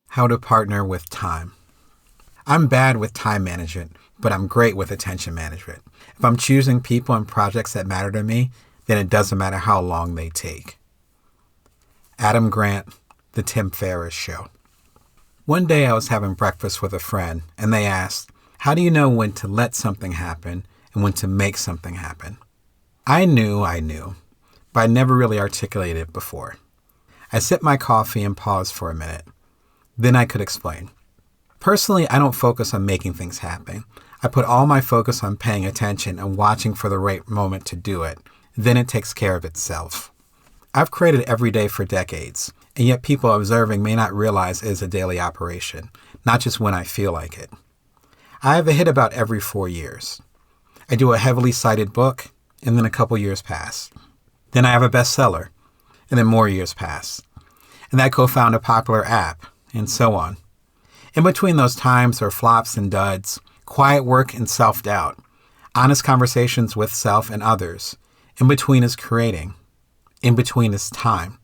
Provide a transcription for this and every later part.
How to partner with time. I'm bad with time management, but I'm great with attention management. If I'm choosing people and projects that matter to me, then it doesn't matter how long they take. Adam Grant, The Tim Ferriss Show. One day I was having breakfast with a friend, and they asked, how do you know when to let something happen and when to make something happen? I knew, but I never really articulated it before. I sipped my coffee and paused for a minute. Then I could explain. Personally, I don't focus on making things happen. I put all my focus on paying attention and watching for the right moment to do it. Then it takes care of itself. I've created every day for decades, and yet people observing may not realize it is a daily operation, not just when I feel like it. I have a hit about every 4 years. I do a heavily cited book, and then a couple years pass. Then I have a bestseller, and then more years pass. And I co-found a popular app, and so on. In between those times are flops and duds, quiet work and self-doubt, honest conversations with self and others. In between is creating. In between is time.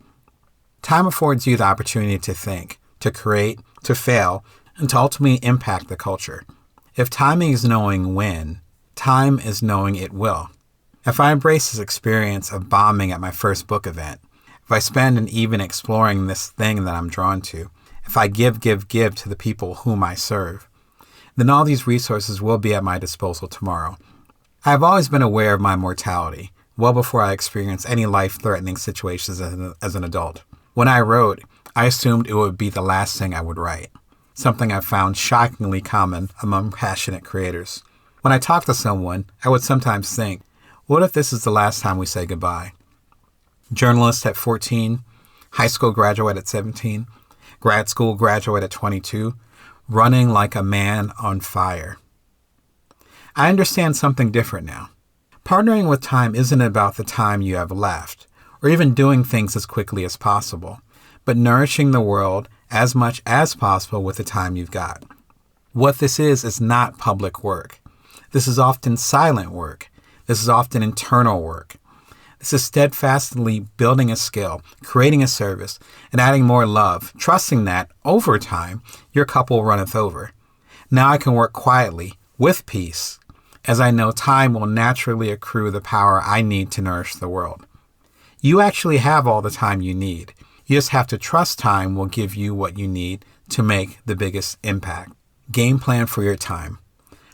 Time affords you the opportunity to think, to create, to fail, and to ultimately impact the culture. If timing is knowing when, time is knowing it will. If I embrace this experience of bombing at my first book event, if I spend an evening exploring this thing that I'm drawn to, if I give to the people whom I serve, then all these resources will be at my disposal tomorrow. I have always been aware of my mortality, well before I experienced any life-threatening situations as an adult. When I wrote, I assumed it would be the last thing I would write, something I found shockingly common among passionate creators. When I talk to someone, I would sometimes think, what if this is the last time we say goodbye? Journalist at 14, high school graduate at 17, grad school graduate at 22, running like a man on fire. I understand something different now. Partnering with time isn't about the time you have left, or even doing things as quickly as possible, but nourishing the world as much as possible with the time you've got. What this is not public work. This is often silent work. This is often internal work. This is steadfastly building a skill, creating a service, and adding more love, trusting that, over time, your cup will runneth over. Now I can work quietly, with peace, as I know time will naturally accrue the power I need to nourish the world. You actually have all the time you need. You just have to trust time will give you what you need to make the biggest impact. Game plan for your time.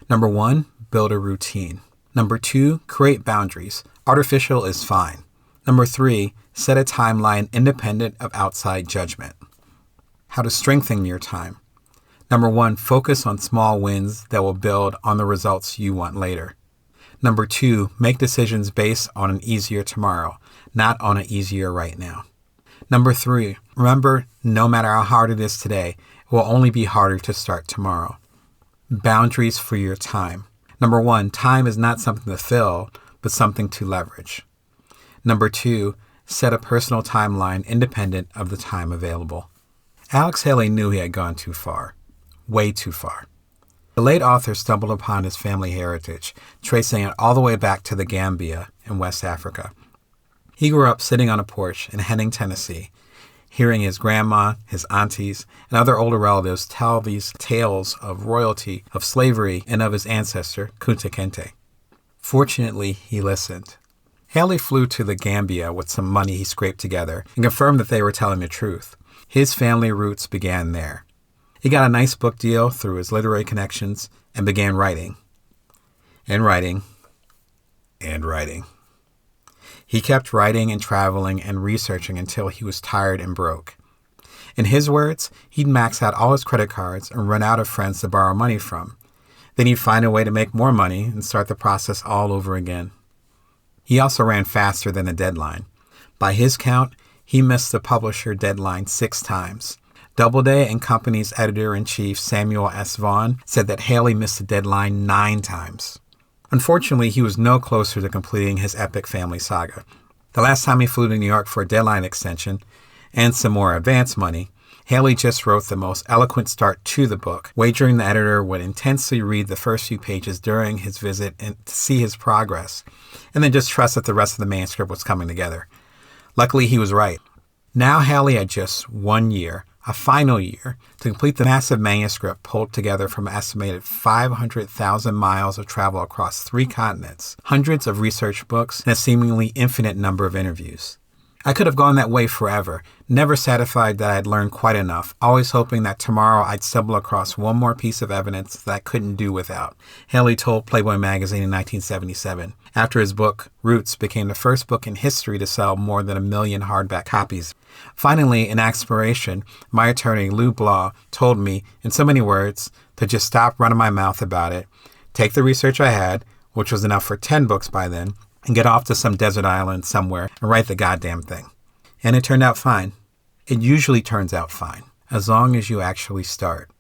Number 1, build a routine. Number 2, create boundaries. Artificial is fine. Number 3, set a timeline independent of outside judgment. How to strengthen your time. Number 1, focus on small wins that will build on the results you want later. Number 2, make decisions based on an easier tomorrow, not on an easier right now. Number 3, remember, no matter how hard it is today, it will only be harder to start tomorrow. Boundaries for your time. Number 1, time is not something to fill, but something to leverage. Number 2, set a personal timeline independent of the time available. Alex Haley knew he had gone too far. Way too far. The late author stumbled upon his family heritage, tracing it all the way back to the Gambia in West Africa. He grew up sitting on a porch in Henning, Tennessee, hearing his grandma, his aunties, and other older relatives tell these tales of royalty, of slavery, and of his ancestor, Kunta Kinte. Fortunately, he listened. Haley flew to the Gambia with some money he scraped together and confirmed that they were telling the truth. His family roots began there. He got a nice book deal through his literary connections and began writing. And writing. And writing. He kept writing and traveling and researching until he was tired and broke. In his words, he'd max out all his credit cards and run out of friends to borrow money from. Then he'd find a way to make more money and start the process all over again. He also ran faster than a deadline. By his count, he missed the publisher deadline 6 times. Doubleday and Company's editor-in-chief Samuel S. Vaughan said that Haley missed the deadline 9 times. Unfortunately, he was no closer to completing his epic family saga. The last time he flew to New York for a deadline extension and some more advance money, Haley just wrote the most eloquent start to the book, wagering the editor would intensely read the first few pages during his visit and to see his progress, and then just trust that the rest of the manuscript was coming together. Luckily, he was right. Now Haley had just 1 year, a final year to complete the massive manuscript pulled together from an estimated 500,000 miles of travel across 3 continents, hundreds of research books, and a seemingly infinite number of interviews. I could have gone that way forever, never satisfied that I had learned quite enough, always hoping that tomorrow I'd stumble across one more piece of evidence that I couldn't do without, Haley told Playboy magazine in 1977, after his book, Roots, became the first book in history to sell more than 1 million hardback copies. Finally, in expiration, my attorney, Lou Blah, told me, in so many words, to just stop running my mouth about it, take the research I had, which was enough for 10 books by then, and get off to some desert island somewhere and write the goddamn thing. And it turned out fine. It usually turns out fine, as long as you actually start.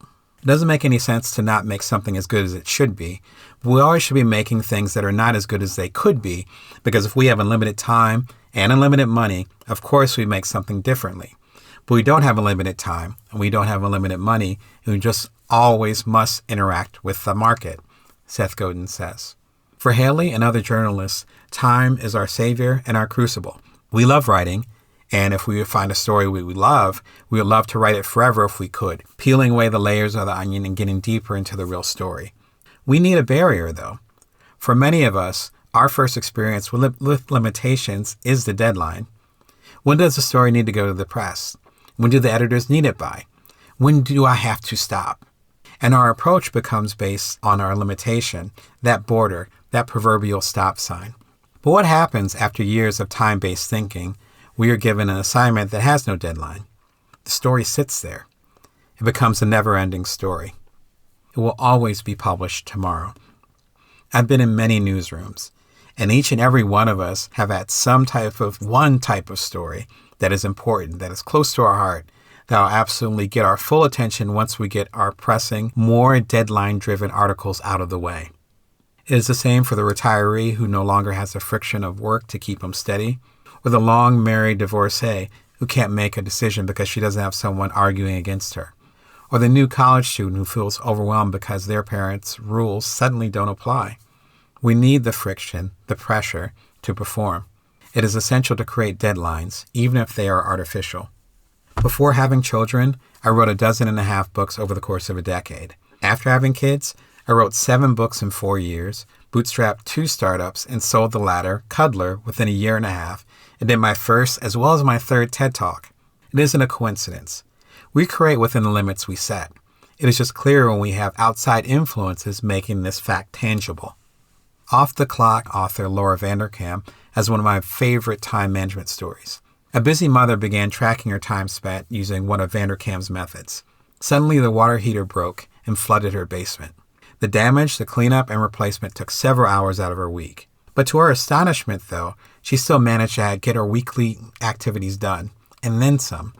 It doesn't make any sense to not make something as good as it should be, but we always should be making things that are not as good as they could be, because if we have unlimited time and unlimited money, of course we make something differently. But we don't have unlimited time, and we don't have unlimited money, and we just always must interact with the market, Seth Godin says. For Haley and other journalists, time is our savior and our crucible. We love writing, and if we would find a story we would love to write it forever if we could, peeling away the layers of the onion and getting deeper into the real story. We need a barrier, though. For many of us, our first experience with limitations is the deadline. When does the story need to go to the press? When do the editors need it by? When do I have to stop? And our approach becomes based on our limitation, that border, that proverbial stop sign. But what happens after years of time-based thinking? We are given an assignment that has no deadline. The story sits there. It becomes a never-ending story. It will always be published tomorrow. I've been in many newsrooms, and each and every one of us have had one type of story that is important, that is close to our heart, that will absolutely get our full attention once we get our pressing, more deadline-driven articles out of the way. It is the same for the retiree who no longer has the friction of work to keep him steady, or the long-married divorcee who can't make a decision because she doesn't have someone arguing against her, or the new college student who feels overwhelmed because their parents' rules suddenly don't apply. We need the friction, the pressure, to perform. It is essential to create deadlines, even if they are artificial. Before having children, I wrote 12.5 books over the course of a decade. After having kids, I wrote 7 books in 4 years, bootstrapped 2 startups, and sold the latter, Cuddler, within 1.5 years, and did my first as well as my 3rd TED Talk. It isn't a coincidence. We create within the limits we set. It is just clearer when we have outside influences making this fact tangible. Off the Clock author Laura Vanderkam has one of my favorite time management stories. A busy mother began tracking her time spent using one of Vanderkam's methods. Suddenly, the water heater broke and flooded her basement. The damage, the cleanup, and replacement took several hours out of her week. But to her astonishment, though, she still managed to get her weekly activities done, and then some.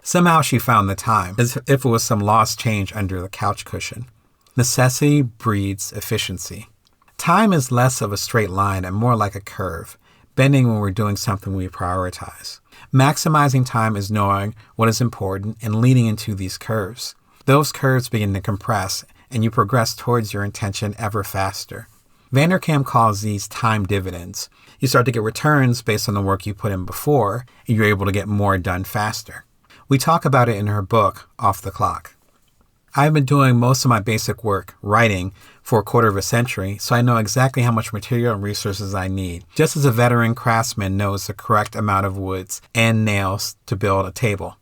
Somehow she found the time, as if it was some lost change under the couch cushion. Necessity breeds efficiency. Time is less of a straight line and more like a curve, bending when we're doing something we prioritize. Maximizing time is knowing what is important and leaning into these curves. Those curves begin to compress, and you progress towards your intention ever faster. Vanderkam calls these time dividends. You start to get returns based on the work you put in before, and you're able to get more done faster. We talk about it in her book, Off the Clock. I've been doing most of my basic work, writing, for 1/4 century, so I know exactly how much material and resources I need, just as a veteran craftsman knows the correct amount of woods and nails to build a table.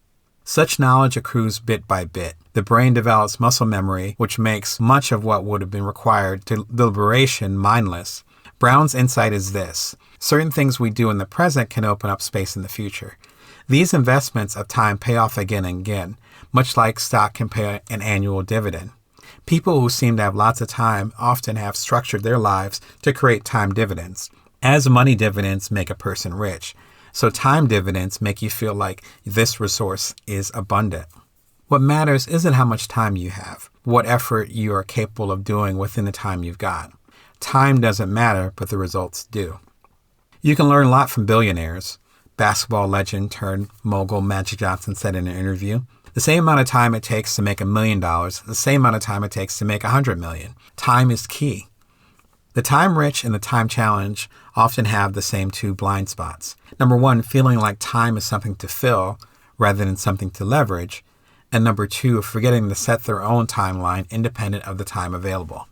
Such knowledge accrues bit by bit. The brain develops muscle memory, which makes much of what would have been required to deliberation mindless. Brown's insight is this: certain things we do in the present can open up space in the future. These investments of time pay off again and again, much like stock can pay an annual dividend. People who seem to have lots of time often have structured their lives to create time dividends. As money dividends make a person rich, so time dividends make you feel like this resource is abundant. What matters isn't how much time you have, what effort you are capable of doing within the time you've got. Time doesn't matter, but the results do. You can learn a lot from billionaires. Basketball legend turned mogul Magic Johnson said in an interview. The same amount of time it takes to make $1 million, the same amount of time it takes to make 100 million. Time is key. The time rich and the time challenge often have the same 2 blind spots. Number 1, feeling like time is something to fill rather than something to leverage. And number 2, forgetting to set their own timeline independent of the time available.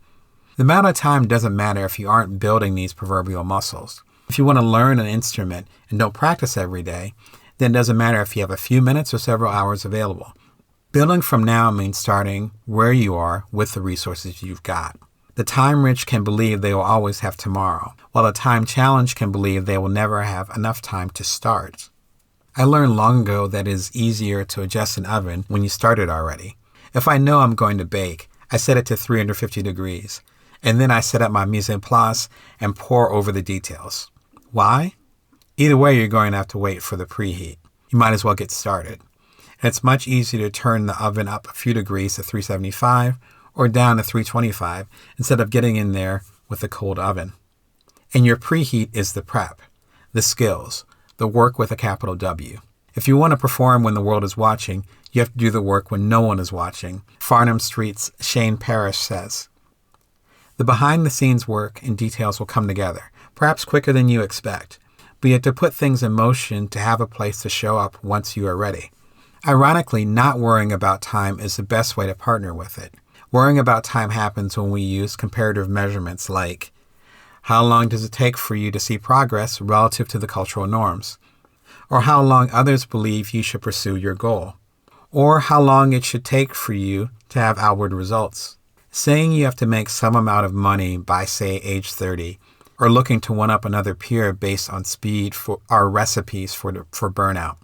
The amount of time doesn't matter if you aren't building these proverbial muscles. If you want to learn an instrument and don't practice every day, then it doesn't matter if you have a few minutes or several hours available. Building from now means starting where you are with the resources you've got. The time-rich can believe they will always have tomorrow, while the time-challenged can believe they will never have enough time to start. I learned long ago that it is easier to adjust an oven when you started already. If I know I'm going to bake, I set it to 350 degrees, and then I set up my mise en place and pour over the details. Why? Either way, you're going to have to wait for the preheat. You might as well get started. And it's much easier to turn the oven up a few degrees to 375 or down to 325 instead of getting in there with a cold oven. And your preheat is the prep, the skills, the work with a capital W. If you want to perform when the world is watching, you have to do the work when no one is watching. Farnham Street's Shane Parrish says. The behind-the-scenes work and details will come together, perhaps quicker than you expect, but you have to put things in motion to have a place to show up once you are ready. Ironically, not worrying about time is the best way to partner with it. Worrying about time happens when we use comparative measurements like, how long does it take for you to see progress relative to the cultural norms? Or how long others believe you should pursue your goal? Or how long it should take for you to have outward results? Saying you have to make some amount of money by, say, age 30, or looking to one-up another peer based on speed are recipes for burnout.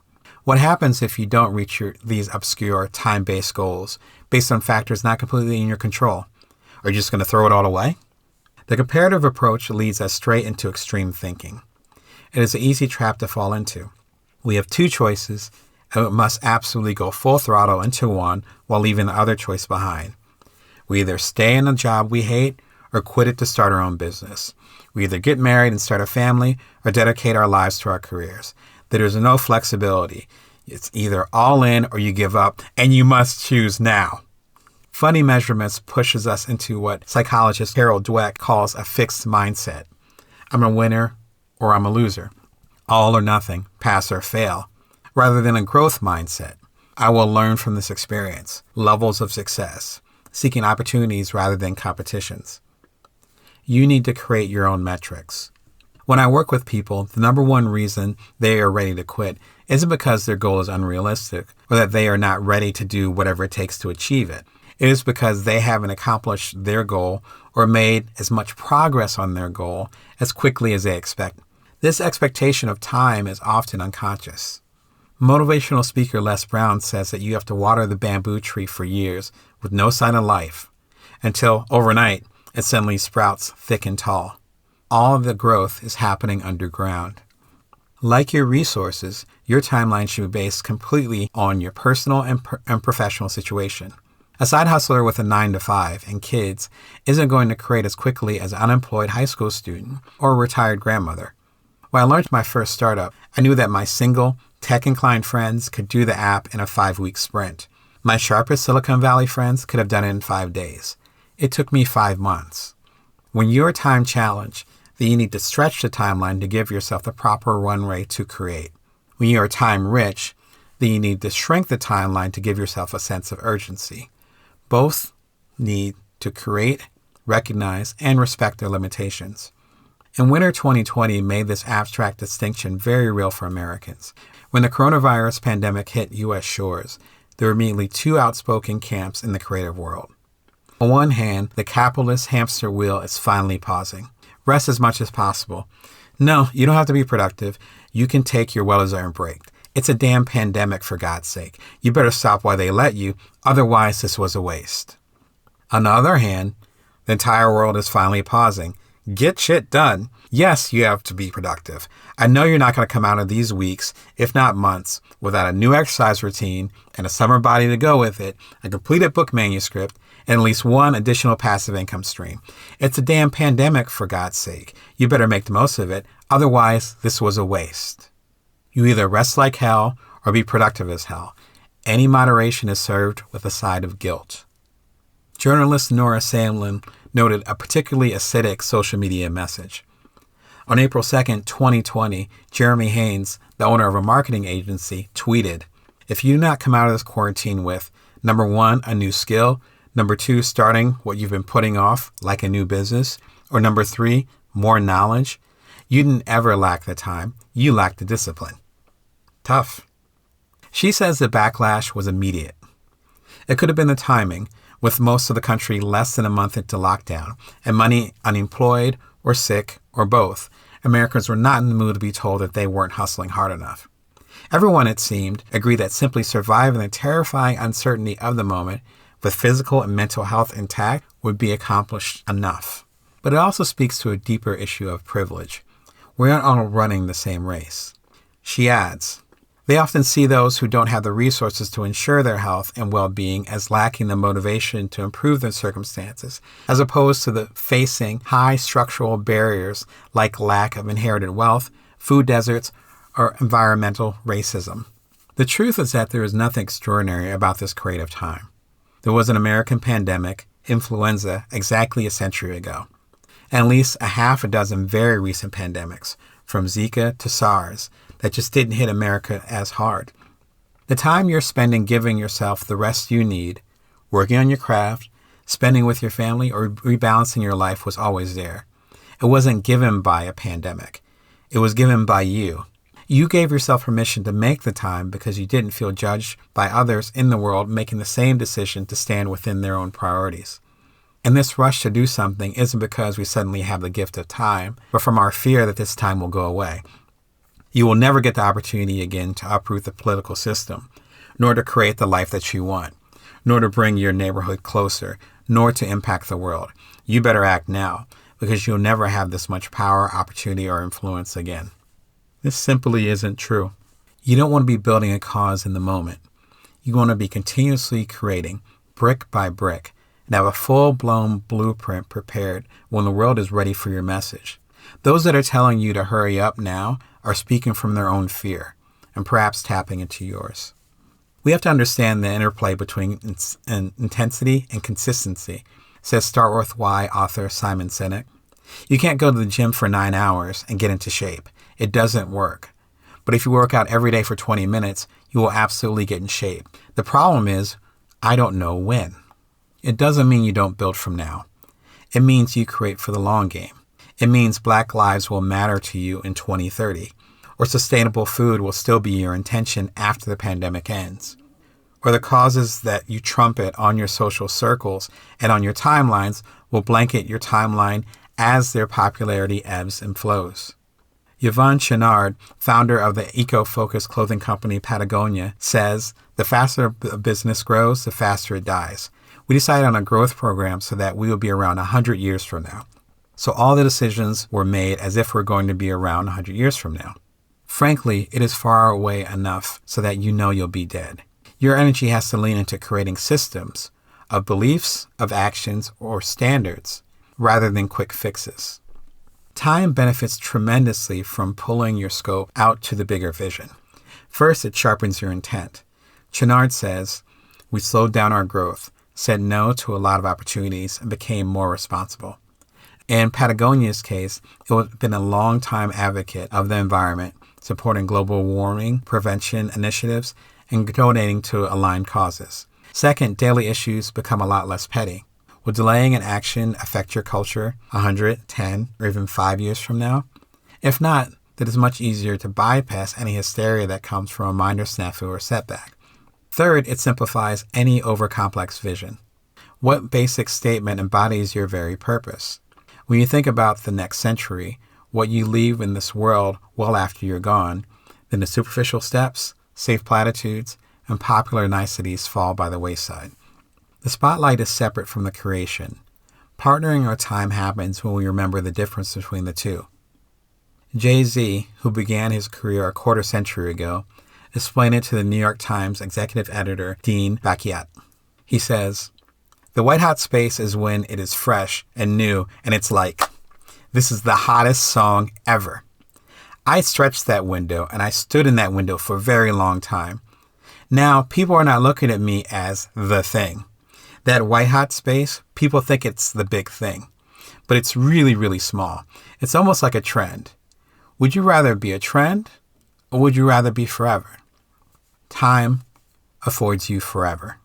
What happens if you don't reach these obscure time-based goals based on factors not completely in your control? Are you just going to throw it all away? The comparative approach leads us straight into extreme thinking. It is an easy trap to fall into. We have 2 choices, and we must absolutely go full throttle into one while leaving the other choice behind. We either stay in a job we hate or quit it to start our own business. We either get married and start a family or dedicate our lives to our careers. There is no flexibility. It's either all in or you give up, and you must choose now. Funny measurements pushes us into what psychologist Carol Dweck calls a fixed mindset. I'm a winner or I'm a loser. All or nothing, pass or fail, rather than a growth mindset. I will learn from this experience, levels of success, seeking opportunities rather than competitions. You need to create your own metrics. When I work with people, the number one reason they are ready to quit isn't because their goal is unrealistic or that they are not ready to do whatever it takes to achieve it. It is because they haven't accomplished their goal or made as much progress on their goal as quickly as they expect. This expectation of time is often unconscious. Motivational speaker Les Brown says that you have to water the bamboo tree for years with no sign of life until overnight it suddenly sprouts thick and tall. All of the growth is happening underground. Like your resources, your timeline should be based completely on your personal and professional situation. A side hustler with a 9-to-5 and kids isn't going to create as quickly as an unemployed high school student or a retired grandmother. When I launched my first startup, I knew that my single, tech-inclined friends could do the app in a 5-week sprint. My sharpest Silicon Valley friends could have done it in 5 days. It took me 5 months. When you're time challenged, then you need to stretch the timeline to give yourself the proper runway to create. When you are time rich, then you need to shrink the timeline to give yourself a sense of urgency. Both need to create, recognize, and respect their limitations. In winter 2020 made this abstract distinction very real for Americans. When the coronavirus pandemic hit U.S. shores, there were immediately 2 outspoken camps in the creative world. On one hand, the capitalist hamster wheel is finally pausing. Rest as much as possible. No, you don't have to be productive. You can take your well-deserved break. It's a damn pandemic, for God's sake. You better stop while they let you, otherwise this was a waste. On the other hand, the entire world is finally pausing. Get shit done. Yes, you have to be productive. I know you're not going to come out of these weeks, if not months, without a new exercise routine and a summer body to go with it, a completed book manuscript, and at least one additional passive income stream. It's a damn pandemic, for God's sake. You better make the most of it. Otherwise, this was a waste. You either rest like hell or be productive as hell. Any moderation is served with a side of guilt. Journalist Nora Samlin noted a particularly acidic social media message. On April 2nd, 2020, Jeremy Haynes, the owner of a marketing agency, tweeted, "If you do not come out of this quarantine with Number 1, a new skill. Number 2, starting what you've been putting off, like a new business. Or number 3, more knowledge. You didn't ever lack the time. You lacked the discipline. Tough. She says the backlash was immediate. It could have been the timing, with most of the country less than a month into lockdown, and many unemployed or sick or both. Americans were not in the mood to be told that they weren't hustling hard enough. Everyone, it seemed, agreed that simply surviving the terrifying uncertainty of the moment with physical and mental health intact would be accomplished enough. But it also speaks to a deeper issue of privilege. We aren't all running the same race. She adds, they often see those who don't have the resources to ensure their health and well-being as lacking the motivation to improve their circumstances, as opposed to the facing high structural barriers like lack of inherited wealth, food deserts, or environmental racism. The truth is that there is nothing extraordinary about this creative time. There was an American pandemic, influenza, exactly a century ago, and at least a half a dozen very recent pandemics, from Zika to SARS, that just didn't hit America as hard. The time you're spending giving yourself the rest you need, working on your craft, spending with your family, or rebalancing your life was always there. It wasn't given by a pandemic. It was given by you. You gave yourself permission to make the time because you didn't feel judged by others in the world making the same decision to stand within their own priorities. And this rush to do something isn't because we suddenly have the gift of time, but from our fear that this time will go away. You will never get the opportunity again to uproot the political system, nor to create the life that you want, nor to bring your neighborhood closer, nor to impact the world. You better act now, because you'll never have this much power, opportunity, or influence again. This simply isn't true. You don't want to be building a cause in the moment. You want to be continuously creating, brick by brick, and have a full-blown blueprint prepared when the world is ready for your message. Those that are telling you to hurry up now are speaking from their own fear, and perhaps tapping into yours. We have to understand the interplay between intensity and consistency, says Start With Why author Simon Sinek. You can't go to the gym for 9 hours and get into shape. It doesn't work. But if you work out every day for 20 minutes, you will absolutely get in shape. The problem is, I don't know when. It doesn't mean you don't build from now. It means you create for the long game. It means Black lives will matter to you in 2030, or sustainable food will still be your intention after the pandemic ends, or the causes that you trumpet on your social circles and on your timelines will blanket your timeline as their popularity ebbs and flows. Yvonne Chouinard, founder of the eco-focused clothing company Patagonia, says, the faster a business grows, the faster it dies. We decided on a growth program so that we will be around 100 years from now. So all the decisions were made as if we're going to be around 100 years from now. Frankly, it is far away enough so that you know you'll be dead. Your energy has to lean into creating systems of beliefs, of actions, or standards, rather than quick fixes. Time benefits tremendously from pulling your scope out to the bigger vision. First, it sharpens your intent. Chouinard says, we slowed down our growth, said no to a lot of opportunities, and became more responsible. In Patagonia's case, it has been a long-time advocate of the environment, supporting global warming prevention initiatives and donating to aligned causes. Second, daily issues become a lot less petty. Will delaying an action affect your culture 100, 10, or even 5 years from now? If not, then it's much easier to bypass any hysteria that comes from a minor snafu or setback. Third, it simplifies any overcomplex vision. What basic statement embodies your very purpose? When you think about the next century, what you leave in this world well after you're gone, then the superficial steps, safe platitudes, and popular niceties fall by the wayside. The spotlight is separate from the creation. Partnering our time happens when we remember the difference between the two. Jay-Z, who began his career a quarter century ago, explained it to the New York Times executive editor Dean Bakiat. He says, the white-hot space is when it is fresh and new, and it's like, this is the hottest song ever. I stretched that window, and I stood in that window for a very long time. Now, people are not looking at me as the thing. That white-hot space, people think it's the big thing. But it's really, really small. It's almost like a trend. Would you rather be a trend, or would you rather be forever? Time affords you forever.